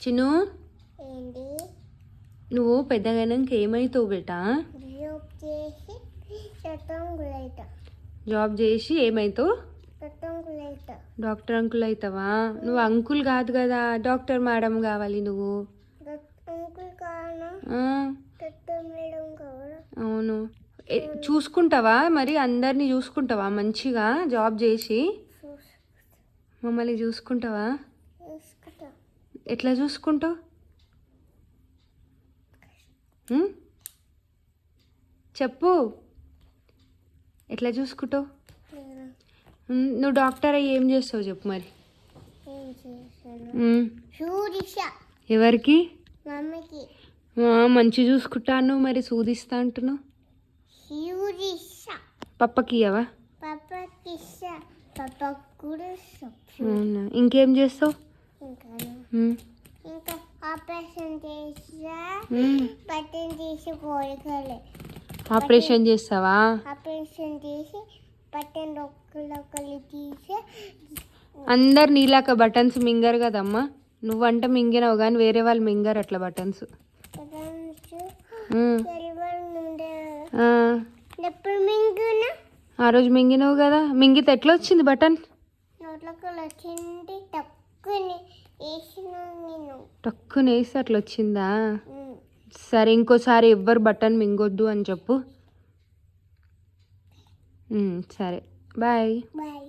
చిన్ను ఏంటి నువ్వు పెద్దగైనాక ఏమవుతావు బేటా? జాబ్ చేసి చట్టంగులైతా. జాబ్ చేసి ఏమవుతావు? చట్టంగులైతా. డాక్టర్ అంకుల్ అవుతావా? నువ్వు అంకుల్ కాదు కదా, డాక్టర్ మేడం కావాలి నువ్వు. అంకుల్ కావాలా? ఆ, చట్టం మేడం కావాలా? అవును. చూసుకుంటావా మరి? అందరినీ చూసుకుంటావా మంచిగా జాబ్ చేసి? మమ్మల్ని చూసుకుంటావా? చూసుకుంటా. ఎట్లా చూసుకుంటావు? చెప్పు, ఎట్లా చూసుకుంటావు? నేను నువ్వు డాక్టర్ అయ్యి ఏం చేస్తావు చెప్పు మరి. ఏం చేశాను? సూదిస్తా. ఎవరికి? మమ్మీకి. మంచి చూసుకుంటాను మరి, సూదిస్తా అంటున్నావు. సూదిస్తా. పప్పకి ఇయ్యవా? పప్పకి ఇస్తా. పప్పకు కూడా ఇస్తా. అవునా, ఇంకేం చేస్తావు? ఇంకా ఆపరేషన్ చేసా. బట్టన్ తీసి కోరికలే. ఆపరేషన్ చేస్తావా? ఆపరేషన్ చేసి బట్టన్ లొక్కలు తీసి. అందరు నీలాక బటన్స్ మింగరు కదమ్మా. నువ్వంట మింగినావు కానీ వేరే వాళ్ళు మింగరు అట్లా బటన్స్. ఎప్పుడు మింగునా? ఆ రోజు మింగినావు కదా. మింగితే ఎట్లా వచ్చింది బటన్? నోట్లోకి వచ్చింది. తక్కువని వేసిన నేను. టక్కున వేసి అట్లా వచ్చిందా? సరే, ఇంకోసారి ఎవ్వరు బటన్ మింగొద్దు అని చెప్పు. సరే, బాయ్. బాయ్.